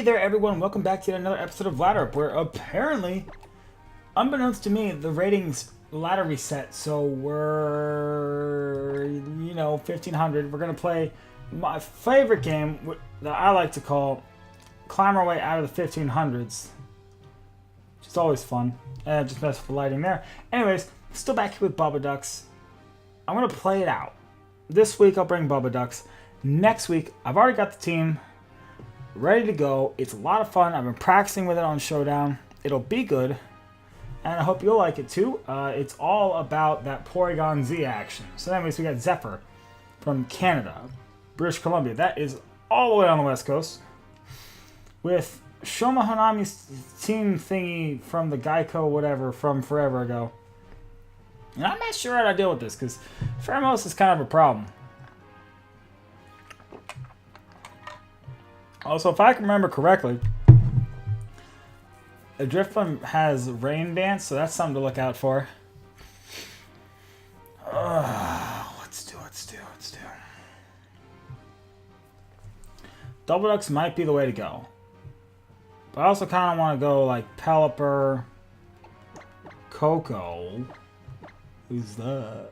there everyone, welcome back to another episode of Ladder Up, where apparently, unbeknownst to me, the ratings ladder reset, so we're, 1500. We're going to play my favorite game that I like to call Climb Our Way Out of the 1500s. Which is always fun. Just mess with the lighting there. Anyways, still back here with Bubba Ducks. I'm going to play it out. This week I'll bring Bubba Ducks. Next week, I've already got the team ready to go. It's a lot of fun. I've been practicing with it on SHUTDOWN. It'll be good, and I hope you'll like it too. It's all about that Porygon Z action. So anyways, we got Zephyr from Canada, British Columbia. That is all the way on the west coast. With Shoma Honami's team thingy from the Geico whatever from forever ago. And I'm not sure how to deal with this, because Pheromos is kind of a problem. Also, if I can remember correctly, Drifloon has Rain Dance, so that's something to look out for. Let's do. Double Ducks might be the way to go. But I also kind of want to go like Pelipper, Coco. Who's that?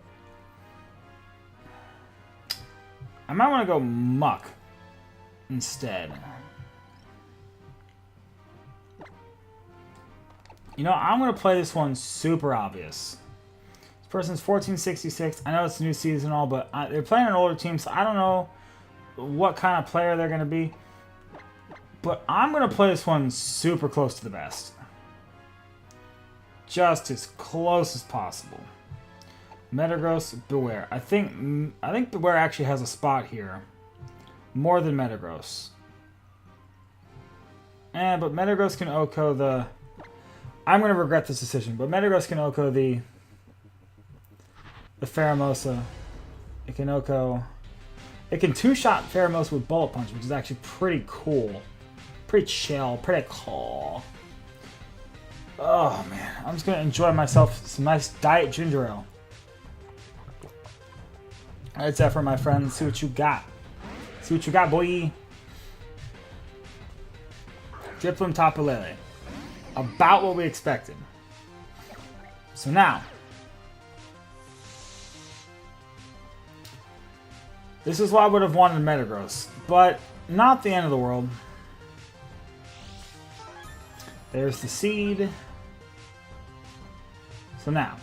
I might want to go Muck instead. I'm going to play this one super obvious. This person's 1466. I know it's a new season and all, but they're playing an older team, so I don't know what kind of player they're going to be. But I'm going to play this one super close to the best. Just as close as possible. Metagross, Beware. I think Beware actually has a spot here. More than Metagross. But Metagross can OHKO the... I'm going to regret this decision, but Metagross can OHKO the Pheromosa. It can OHKO... It can two-shot Pheromosa with Bullet Punch, which is actually pretty cool. Pretty chill, pretty cool. Oh, man. I'm just going to enjoy myself some nice Diet Ginger Ale. Alright, Zephyr, my friend. Let's see what you got. See what you got, boy. Drifloon, Tapu Lele. About what we expected. So now. This is what I would have wanted in Metagross. But not the end of the world. There's the seed. So now.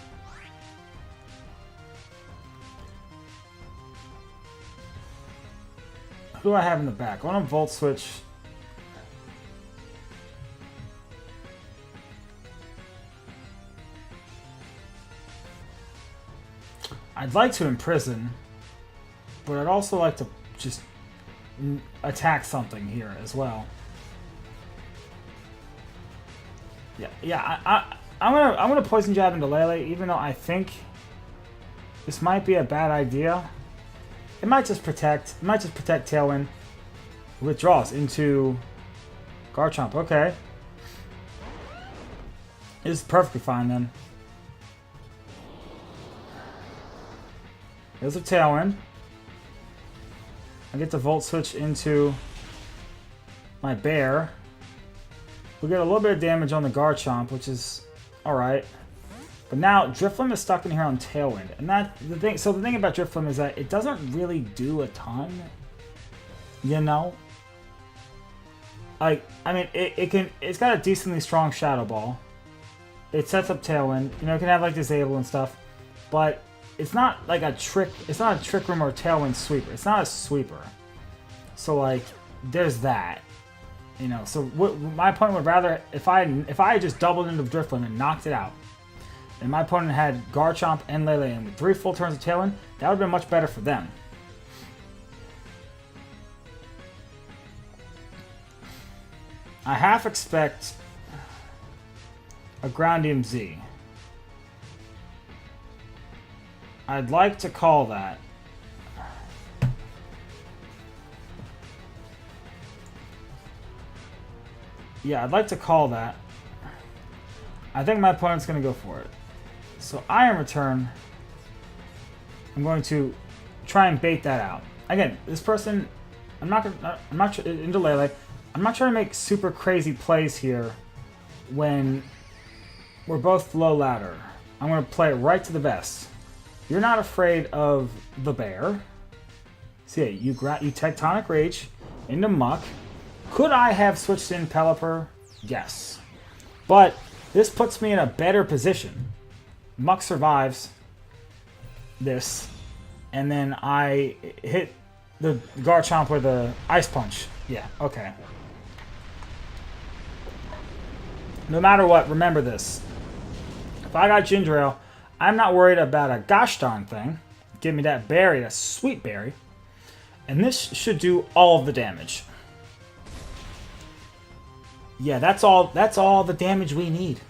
Who do I have in the back? I want to Volt Switch. I'd like to Imprison, but I'd also like to just attack something here as well. Yeah. I'm gonna Poison Jab into Lele, even though I think this might be a bad idea. It might just protect. It might just protect Tailwind. Withdraws into Garchomp. Okay. This is perfectly fine then. There's a Tailwind. I get to Volt Switch into my Bear. We get a little bit of damage on the Garchomp, which is alright. But now Drifloon is stuck in here on Tailwind, and that's the thing. So the thing about Drifloon is that it doesn't really do a ton, Like, I mean, it's got a decently strong Shadow Ball. It sets up Tailwind. It can have like Disable and stuff, but it's not like a trick. It's not a Trick Room or Tailwind sweeper. It's not a sweeper. So like, there's that. So my opponent would rather if I just doubled into Drifloon and knocked it out. And my opponent had Garchomp and Lele, and with 3 full turns of Tailwind, that would have been much better for them. I half expect a Groundium Z. I'd like to call that. Yeah, I'd like to call that. I think my opponent's going to go for it. So Iron Return, I'm going to try and bait that out. Again, this person, I'm not into Lele. I'm not trying to make super crazy plays here when we're both low ladder. I'm going to play it right to the vest. You're not afraid of the bear. See, you Tectonic Rage into Muck. Could I have switched in Pelipper? Yes. But this puts me in a better position. Muck survives this, and then I hit the Garchomp with a Ice Punch. Yeah, okay. No matter what, remember this. If I got Ginger Ale, I'm not worried about a gosh darn thing. Give me that berry, that sweet berry. And this should do all of the damage. Yeah, that's all the damage we need.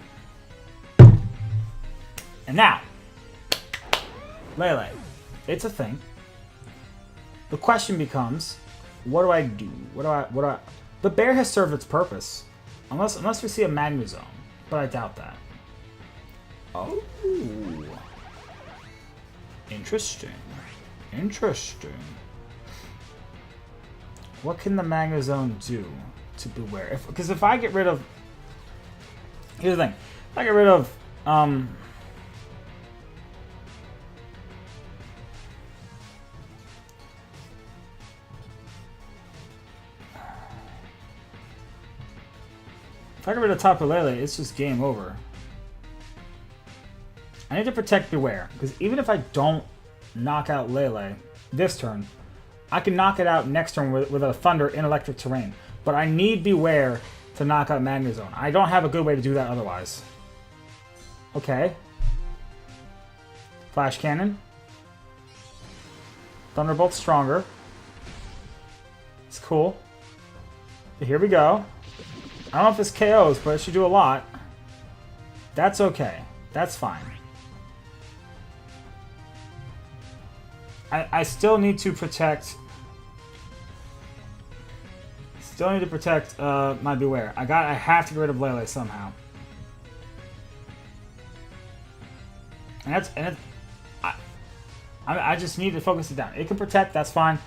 And now, Lele. It's a thing. The question becomes, what do I do? What do I... The bear has served its purpose. Unless we see a Magnezone. But I doubt that. Oh. Interesting. Interesting. What can the Magnezone do to beware? Because if I get rid of... Here's the thing. If I get rid of... If I get rid of Tapu Lele, it's just game over. I need to protect Beware, because even if I don't knock out Lele this turn, I can knock it out next turn with a Thunder in Electric Terrain. But I need Beware to knock out Magnezone. I don't have a good way to do that otherwise. Okay. Flash Cannon. Thunderbolt's stronger. It's cool. Here we go. I don't know if this KOs, but it should do a lot. That's okay. That's fine. I still need to protect... Still need to protect my Beware. I have to get rid of Lele somehow. I just need to focus it down. It can protect, that's fine.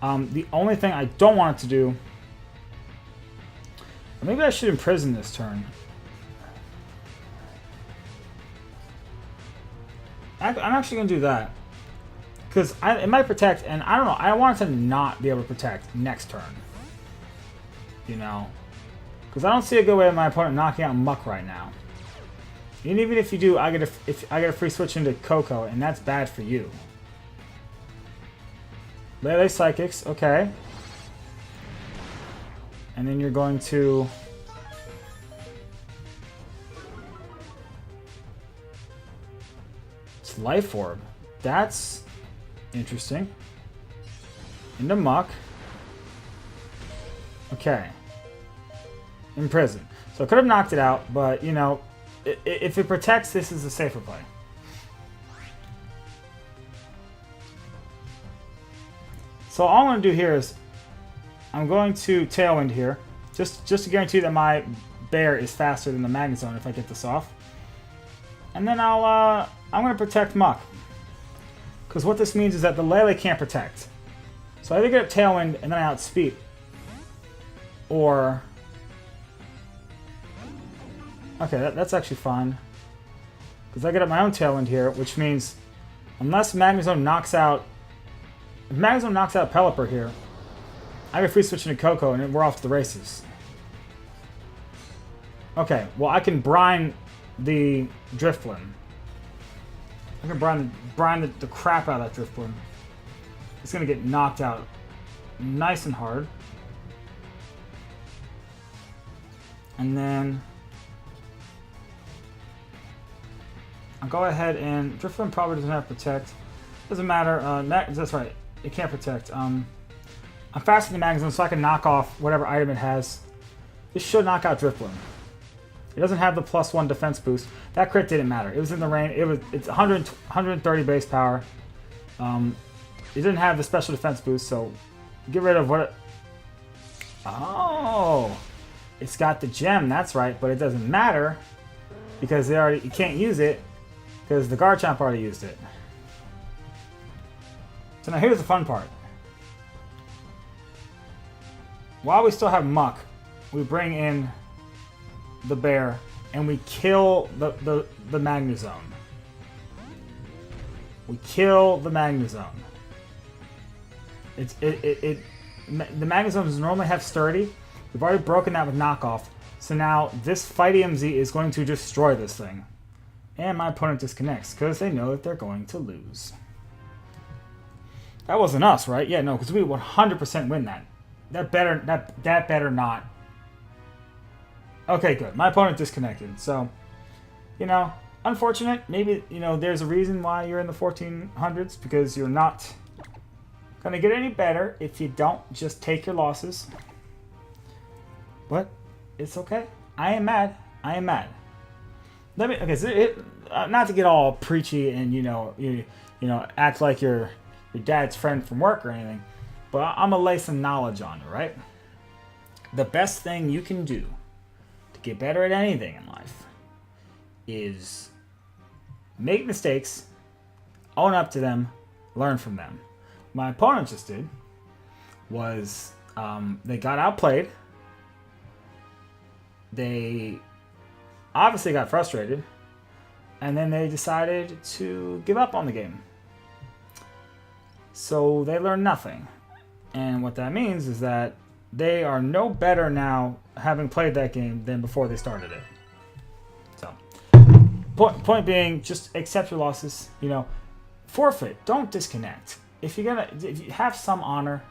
The only thing I don't want it to do... Maybe I should imprison this turn. I'm actually going to do that. Because it might protect, and I don't know. I want it to not be able to protect next turn. You know? Because I don't see a good way of my opponent knocking out Muck right now. And even if you do, I get a free switch into Coco, and that's bad for you. Lele Psychics, okay. And then you're going to... It's Life Orb. That's interesting. Into Muck. Okay. Imprison. So I could have knocked it out, but, you know, if it protects, this is a safer play. So all I'm going to do here is I'm going to Tailwind here, just to guarantee that my bear is faster than the Magnezone if I get this off. And then I'm going to protect Muck. Because what this means is that the Lele can't protect. So I either get Tailwind and then I outspeed. Or... Okay, that's actually fine. Because I get up my own Tailwind here, which means unless Magnezone knocks out... If Magnezone knocks out Pelipper here, I get free switch into Coco and we're off to the races. Okay, well I can brine the Drifblim. I can brine the crap out of that Drifblim. It's going to get knocked out nice and hard. And then... I'll go ahead and... Drifblim probably doesn't have Protect. Doesn't matter. That's right. It can't Protect. I'm faster than Magnezone, so I can knock off whatever item it has. This should knock out Drifblim. It doesn't have the +1 defense boost. That crit didn't matter. It was in the range. It's 130 base power. It didn't have the special defense boost, so get rid of what... Oh! It's got the gem, that's right, but it doesn't matter because you can't use it because the Garchomp already used it. So now here's the fun part. While we still have Muck, we bring in the bear, and we kill the Magnezone. We kill the Magnezone. The Magnezones normally have sturdy. We've already broken that with knockoff. So now this Fight EMZ is going to destroy this thing. And my opponent disconnects because they know that they're going to lose. That wasn't us, right? Yeah, no, because we 100% win that. That better not. Okay, good. My opponent disconnected. So, you know, unfortunate. Maybe, you know, there's a reason why you're in the 1400s, because you're not going to get any better if you don't just take your losses. But it's okay. I am mad. I am mad. Okay, so not to get all preachy and, you know, act like you're your dad's friend from work or anything, but I'm going to lay some knowledge on you, right? The best thing you can do to get better at anything in life is make mistakes, own up to them, learn from them. What my opponent just did was they got outplayed. They obviously got frustrated, and then they decided to give up on the game. So they learned nothing. And what that means is that they are no better now having played that game than before they started it. So, point being, just accept your losses. You know, forfeit. Don't disconnect. If you have some honor,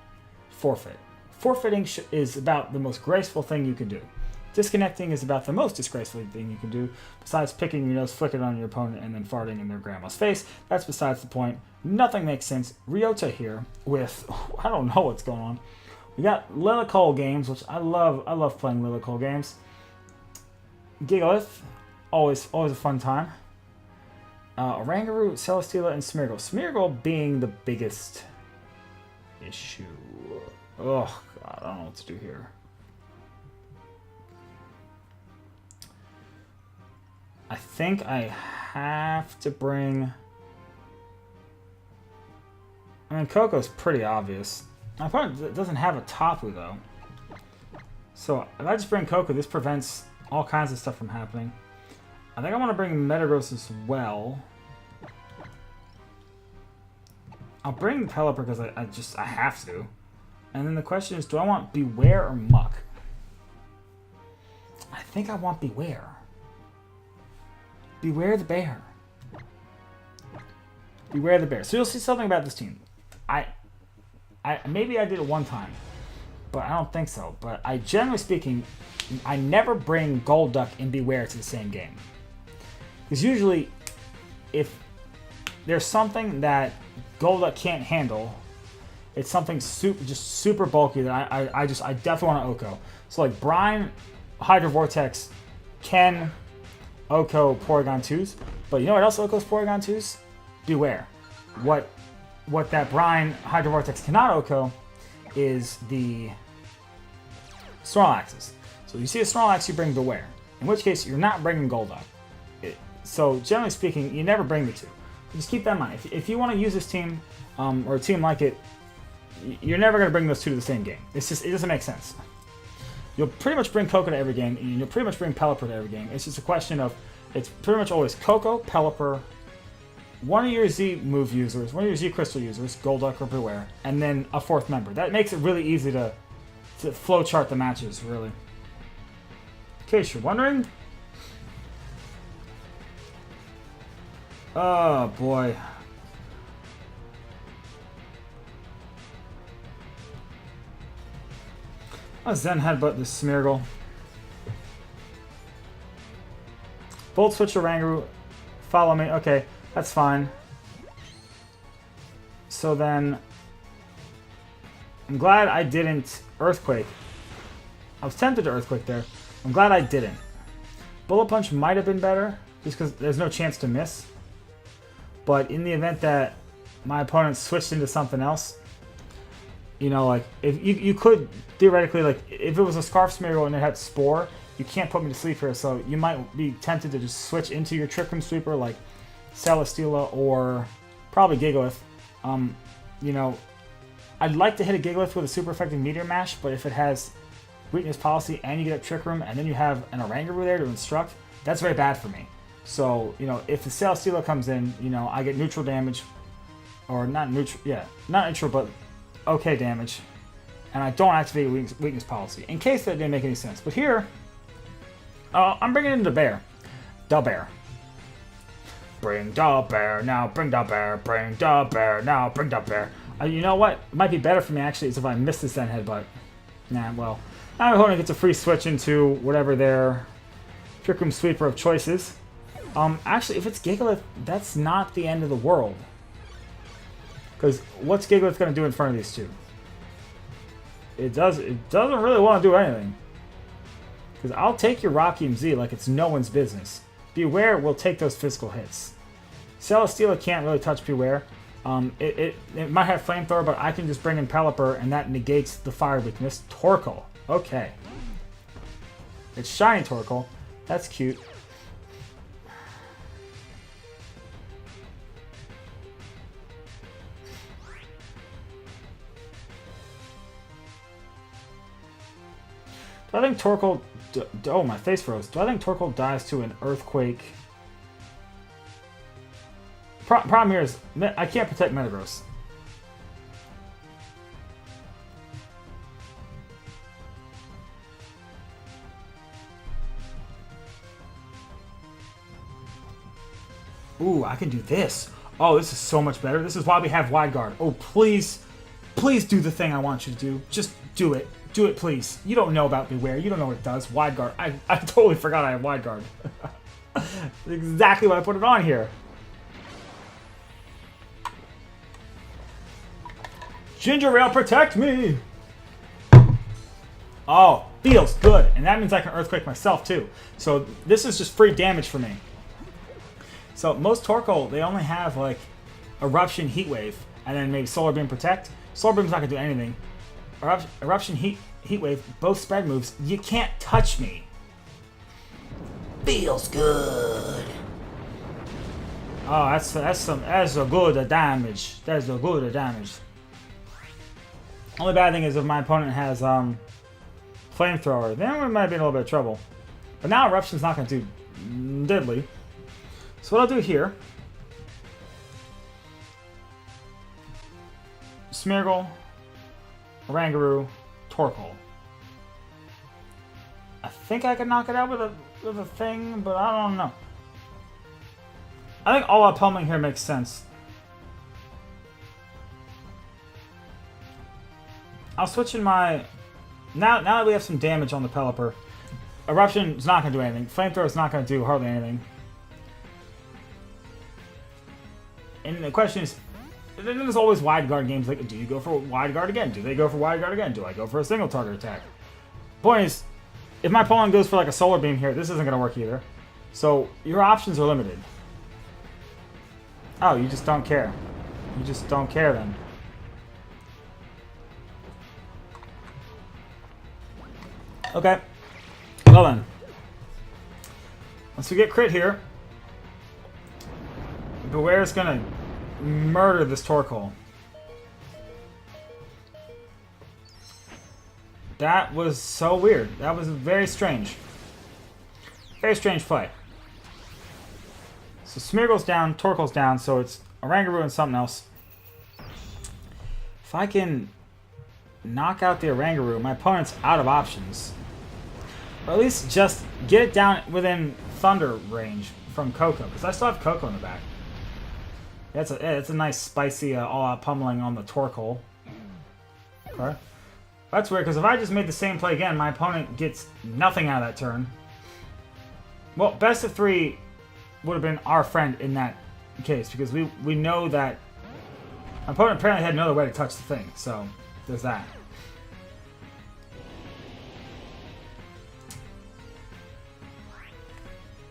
forfeit. Forfeiting is about the most graceful thing you can do. Disconnecting is about the most disgraceful thing you can do, besides picking your nose, flicking on your opponent, and then farting in their grandma's face. That's besides the point. Nothing makes sense. Ryota here with, I don't know what's going on. We got Lilycole games, which I love. I love playing Lilycole games. Gigalith, always a fun time. Oranguru, Celesteela, and Smeargle. Smeargle being the biggest issue. Oh, God, I don't know what to do here. I think I have to bring... I mean, Coco's pretty obvious. My opponent doesn't have a Tapu, though. So, if I just bring Coco, this prevents all kinds of stuff from happening. I think I want to bring Metagross as well. I'll bring Pelipper because I have to. And then the question is, do I want Beware or Muck? I think I want Beware. Beware the bear. Beware the bear. So you'll see something about this team. Maybe I did it one time, but I don't think so. But generally speaking, I never bring Golduck and Beware to the same game. Because usually, if there's something that Golduck can't handle, it's something super bulky that I definitely want to Oko. So like Brine, Hydro Vortex, can Oko Porygon 2s, but you know what else Oko's Porygon 2s? Beware. What that Brine Hydro Vortex cannot Oko is the Snorlaxes. So you see a Snorlax, you bring Beware. In which case, you're not bringing Golduck. So generally speaking, you never bring the two. Just keep that in mind. If you want to use this team, or a team like it, you're never going to bring those two to the same game. It doesn't make sense. You'll pretty much bring Coco to every game, and you'll pretty much bring Pelipper to every game. It's just a question of, it's pretty much always Coco, Pelipper, one of your Z move users, one of your Z Crystal users, Golduck or Beware, and then a fourth member. That makes it really easy to flowchart the matches, really. In case you're wondering. Oh, boy. I'll Zen Headbutt this Smeargle. Volt Switch Oranguru. Follow me. Okay, that's fine. So then, I'm glad I didn't Earthquake. I was tempted to Earthquake there. I'm glad I didn't. Bullet Punch might have been better, just because there's no chance to miss. But in the event that my opponent switched into something else, you know, like, if you could theoretically, like, if it was a Scarf Smeargle and it had Spore, you can't put me to sleep here, so you might be tempted to just switch into your Trick Room Sweeper, like Celesteela or probably Gigalith. You know, I'd like to hit a Gigalith with a super effective Meteor Mash, but if it has weakness policy and you get a Trick Room and then you have an Oranguru there to instruct, that's very bad for me. So, you know, if the Celesteela comes in, you know, I get neutral damage. Or not neutral, yeah. Not neutral, but okay damage. And I don't activate weakness policy. In case that didn't make any sense. But here, I'm bringing in the bear. The bear. Bring the bear now, bring the bear, bring the bear now, bring the bear. You know what? It might be better for me actually is if I miss this Zen Headbutt. Nah, well. Now my opponent gets a free switch into whatever their Trick Room Sweeper of choice is. Actually, if it's Gigalith, that's not the end of the world. Because what's Gigalith going to do in front of these two? It doesn't really want to do anything. Because I'll take your Rocky MZ like it's no one's business. Beware will take those physical hits. Celesteela can't really touch Beware. It might have Flamethrower, but I can just bring in Pelipper, and that negates the fire weakness. Torkoal. Okay. It's Shiny Torkoal. That's cute. Do I think Torkoal... Oh, my face froze. Do I think Torkoal dies to an Earthquake? Problem here is, I can't protect Metagross. Ooh, I can do this. Oh, this is so much better. This is why we have Wide Guard. Oh, please. Please do the thing I want you to do. Just do it. Do it, please. You don't know about Beware. You don't know what it does. Wide Guard. I totally forgot I have Wide Guard. That's exactly why I put it on here. Ginger Ale, protect me! Oh, feels good. And that means I can Earthquake myself, too. So this is just free damage for me. So most Torkoal, they only have, like, Eruption, Heat Wave, and then maybe Solar Beam, Protect. Solar Beam's not going to do anything. Eruption, Heat Wave, both spread moves. You can't touch me. Feels good. Oh, that's a good damage. That's a good damage. Only bad thing is if my opponent has Flamethrower, then we might be in a little bit of trouble. But now Eruption's not going to do diddly. So what I'll do here, Smeargle, Oranguru, Torkoal. I think I can knock it out with a thing, but I don't know. I think all out pummeling here makes sense. I'll switch in my... Now that we have some damage on the Pelipper, Eruption is not going to do anything. Flamethrower is not going to do hardly anything. And the question is, there's always Wide Guard games like, do you go for Wide Guard again? Do they go for Wide Guard again? Do I go for a single target attack? Point is, if my opponent goes for like a Solar Beam here, this isn't going to work either. So your options are limited. Oh, you just don't care. You just don't care then. Okay. Well then. Once we get crit here, Beware is going to murder this Torkoal. That was so weird. That was very strange. Very strange play. So Smeargle's down, Torkoal's down, so it's Oranguru and something else. If I can knock out the Oranguru, my opponent's out of options. Or at least just get it down within Thunder range from Coco, because I still have Coco in the back. It's a nice spicy all-out pummeling on the Torkoal. Okay. That's weird, because if I just made the same play again, my opponent gets nothing out of that turn. Well, best of 3 would have been our friend in that case, because we know that my opponent apparently had no other way to touch the thing, so there's that.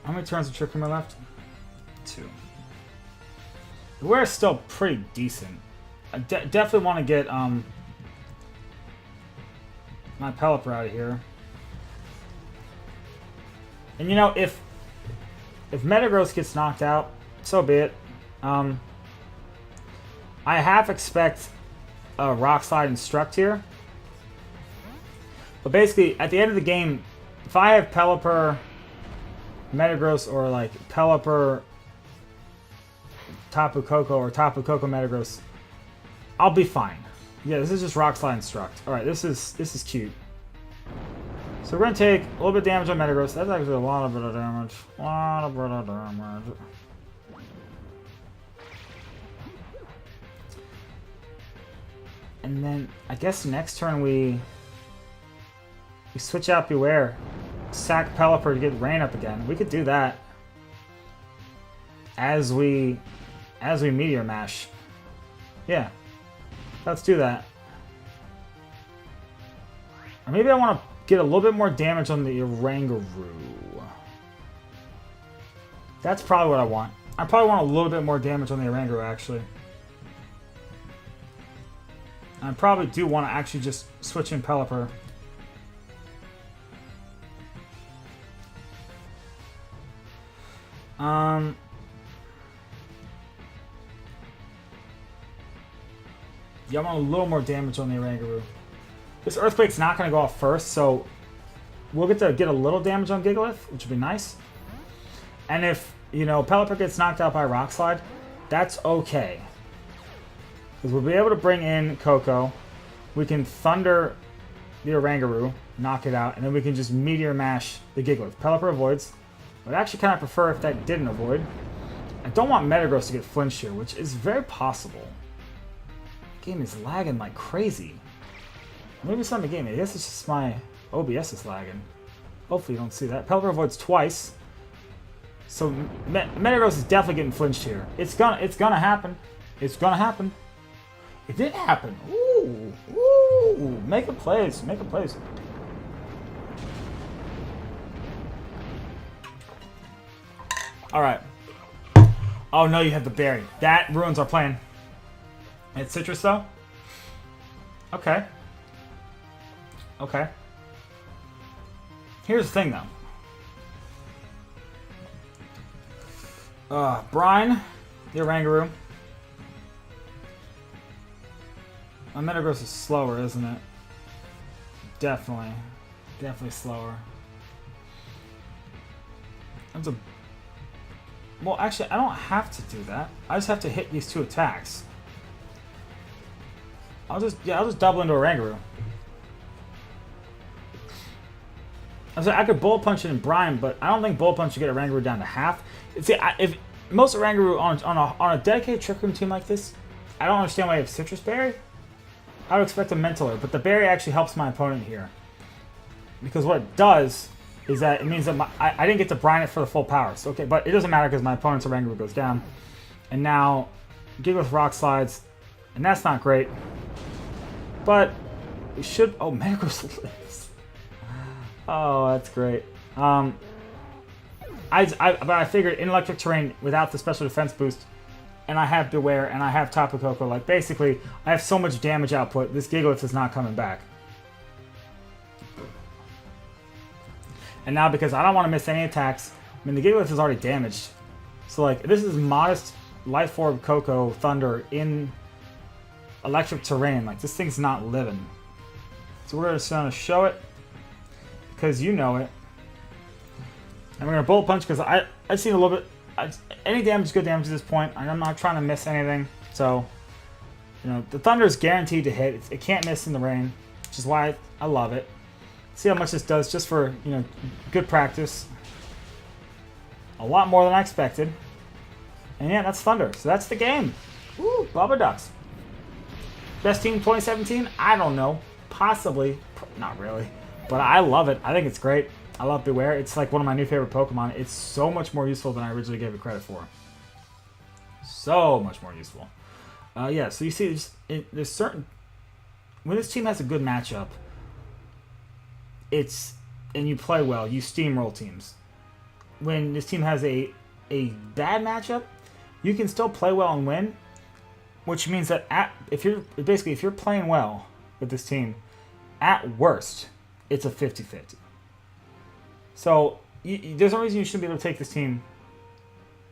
How many turns of Trick Room are left? 2. The wear is still pretty decent. I definitely want to get my Pelipper out of here. And you know, if Metagross gets knocked out, so be it. I half expect a Rock Slide Instruct here. But basically, at the end of the game, if I have Pelipper, Metagross, or like Pelipper, Tapu Koko, or Tapu Koko Metagross, I'll be fine. Yeah, this is just Rock Slide Instruct. Alright, this is cute. So we're going to take a little bit of damage on Metagross. That's actually a lot of bit of damage. A lot of bit of damage. And then, I guess next turn we switch out Beware. Sack Pelipper to get Rain up again. We could do that. As we Meteor Mash. Yeah. Let's do that. Or maybe I want to get a little bit more damage on the Oranguru. That's probably what I want. I probably want a little bit more damage on the Oranguru, actually. I probably do want to actually just switch in Pelipper. Yeah, I want a little more damage on the Oranguru. This Earthquake's not going to go off first, so we'll get to get a little damage on Gigalith, which would be nice. And if, you know, Pelipper gets knocked out by Rock Slide, that's okay. Because we'll be able to bring in Koko. We can Thunder the Oranguru, knock it out, and then we can just Meteor Mash the Gigalith. Pelipper avoids. I would actually kind of prefer if that didn't avoid. I don't want Metagross to get flinched here, which is very possible. The game is lagging like crazy. Maybe it's not the game. I guess it's just my OBS is lagging. Hopefully you don't see that. Pelipper avoids twice. So Metagross is definitely getting flinched here. It's gonna happen. It's gonna happen. It did happen. Ooh, ooh, make a place, make a place. All right. Oh no, you have the berry. That ruins our plan. It's citrus though. Okay. Okay. Here's the thing though. Brine, the Oranguru. My Metagross is slower, isn't it? Definitely. Definitely slower. That's a... Well, actually, I don't have to do that. I just have to hit these two attacks. I'll just double into Oranguru. I could Bullet Punch it in Brine, but I don't think Bullet Punch should get Oranguru down to half. See, if most Oranguru on a dedicated Trick Room team like this, I don't understand why you have Citrus Berry. I would expect a Mentally, but the Berry actually helps my opponent here. Because what it does is that it means that I didn't get to Brine it for the full power. So, okay, but it doesn't matter because my opponent's Oranguru goes down. And now, Gigalith Rock Slides, and that's not great. But we should... Oh, Metagross lives. Oh, that's great. But I figured in Electric Terrain, without the special defense boost, and I have Beware, and I have Tapu Koko, like, basically, I have so much damage output, this Gigalith is not coming back. And now, because I don't want to miss any attacks, I mean, the Gigalith is already damaged. So, like, this is modest Life Orb Koko Thunder in Electric Terrain. Like, this thing's not living. So we're just going to show it, because you know it. And we're going to Bullet Punch, because I've seen a little bit... any damage is good damage at this point. I'm not trying to miss anything. So, you know, the Thunder is guaranteed to hit. It can't miss in the rain, which is why I love it. See how much this does just for, you know, good practice. A lot more than I expected. And yeah, that's Thunder. So that's the game. Woo, Bubba Ducks. Best team 2017? I don't know. Possibly. Not really. But I love it. I think it's great. I love Beware. It's like one of my new favorite Pokemon. It's so much more useful than I originally gave it credit for. So much more useful. Yeah, so you see, there's certain... When this team has a good matchup, and you play well, you steamroll teams. When this team has a bad matchup, you can still play well and win, which means that if you're playing well with this team, at worst, it's a 50-50. So there's no reason you shouldn't be able to take this team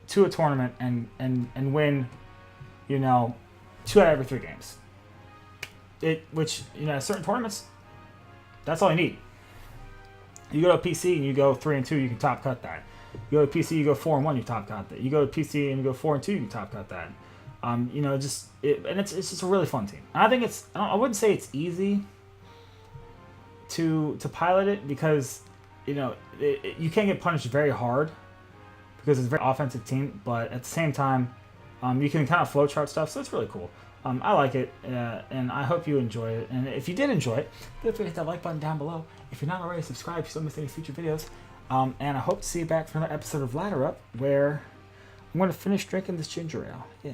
to a tournament and win, you know, 2 out of every 3 games. Which, you know, certain tournaments, That's all you need. You go to PC and you go 3 and 2, you can top cut that. You go to PC, you go 4 and 1, you top cut that. You go to PC and you go 4 and 2, you can top cut that. You know, it's just a really fun team. And I think I wouldn't say it's easy to pilot it because, you know, you can't get punished very hard because it's a very offensive team. But at the same time, you can kind of flowchart stuff, so it's really cool. I like it, and I hope you enjoy it. And if you did enjoy it, feel free to hit that like button down below. If you're not already subscribed, so you don't miss any future videos. And I hope to see you back for another episode of Ladder Up, where I'm going to finish drinking this ginger ale. Yeah.